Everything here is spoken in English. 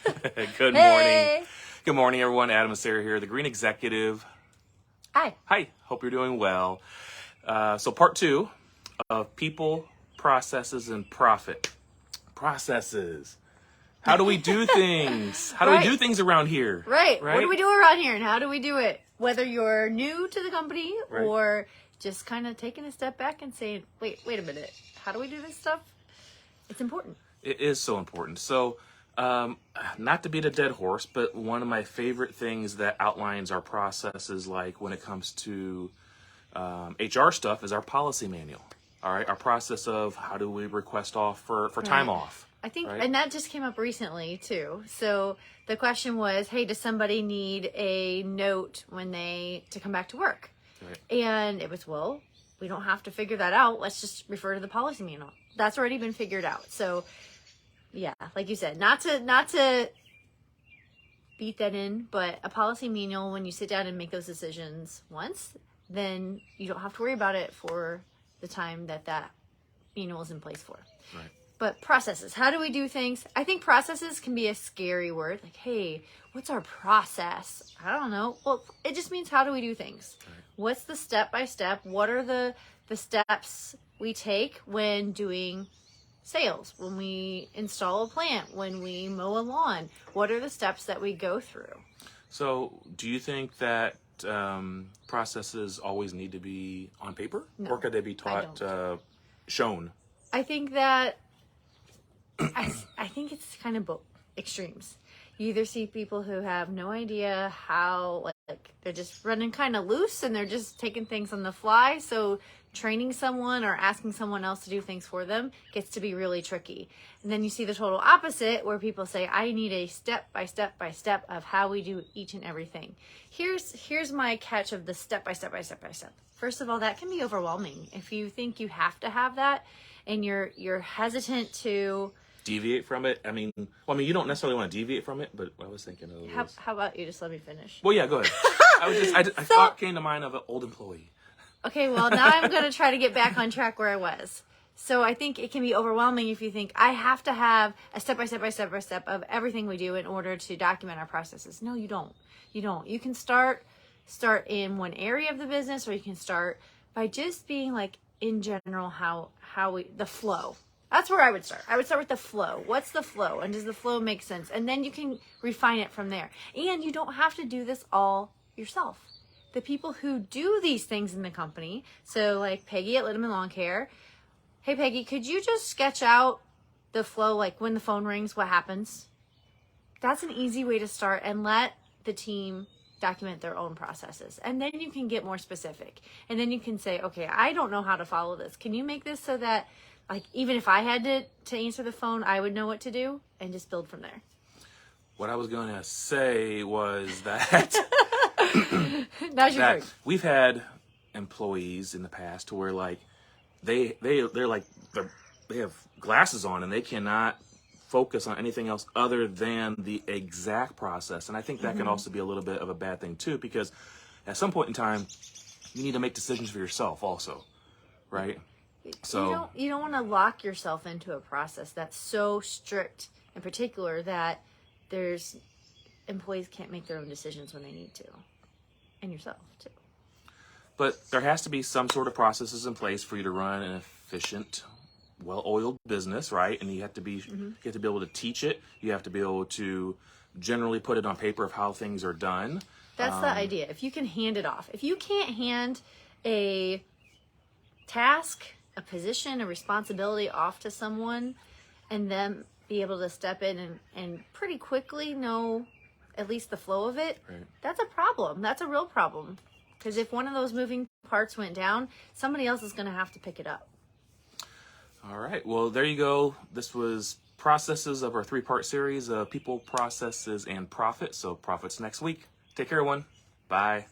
Good morning. Hey. Good morning, everyone. Adam and Sarah here, the Green Executive. Hi. Hi. Hope you're doing well. So part 2 of people, processes, and profit. Processes. How do we do things? How do we do things around here? Right. What do we do around here and how do we do it? Whether you're new to the company or just kind of taking a step back and saying, wait a minute. How do we do this stuff? It's important. It is so important. So, not to beat a dead horse, but one of my favorite things that outlines our processes, like when it comes to HR stuff, is our policy manual. All right, our process of how do we request off for time off. I think, and that just came up recently too. So the question was, hey, does somebody need a note when to come back to work? Right. And it was, well, we don't have to figure that out. Let's just refer to the policy manual. That's already been figured out. So yeah, like you said, not to beat that in, but a policy manual, when you sit down and make those decisions once, then you don't have to worry about it for the time that manual is in place for. Right. But processes, how do we do things? I think processes can be a scary word. Like, hey, what's our process? I don't know. Well, it just means how do we do things? Right. What's the step-by-step? What are the steps we take when doing sales, when we install a plant, when we mow a lawn? What are the steps that we go through? So do you think that processes always need to be on paper? No, or could they be taught, shown? I think that I think it's kind of both extremes. You either see people who have no idea how, like they're just running kind of loose and they're just taking things on the fly. So training someone or asking someone else to do things for them gets to be really tricky. And then you see the total opposite where people say, I need a step by step by step of how we do each and everything. Here's my catch of the step by step by step by step. First of all, that can be overwhelming. If you think you have to have that and you're hesitant to deviate from it. I mean, you don't necessarily want to deviate from it, but I was thinking of how about you just let me finish? Well, yeah, go ahead. I thought came to mind of an old employee. Okay, well, now I'm going to try to get back on track where I was. So I think it can be overwhelming if you think I have to have a step by step by step by step of everything we do in order to document our processes. No, you don't. You don't. You can start in one area of the business, or you can start by just being like in general the flow. That's where I would start. I would start with the flow. What's the flow? And does the flow make sense? And then you can refine it from there. And you don't have to do this all yourself. The people who do these things in the company, so like Peggy at Lindemann Lawn Care, hey Peggy, could you just sketch out the flow, like when the phone rings, what happens? That's an easy way to start, and let the team document their own processes. And then you can get more specific. And then you can say, okay, I don't know how to follow this. Can you make this so that, like, even if I had to answer the phone, I would know what to do, and just build from there. What I was going to say was that Now's your turn. We've had employees in the past to where like they have glasses on and they cannot focus on anything else other than the exact process. And I think that can also be a little bit of a bad thing too, because at some point in time you need to make decisions for yourself also, right? So you don't want to lock yourself into a process that's so strict in particular that there's employees can't make their own decisions when they need to, and yourself too. But there has to be some sort of processes in place for you to run an efficient, well-oiled business, right? And you have to be able to teach it. You have to be able to generally put it on paper of how things are done. That's the idea. If you can hand it off. If you can't hand a task, a position, a responsibility off to someone, and then be able to step in and pretty quickly know at least the flow of it, that's a problem. That's a real problem. Because if one of those moving parts went down, somebody else is going to have to pick it up. All right. Well, there you go. This was processes of our 3-part series of people, processes, and profit. So profits next week. Take care, everyone. Bye.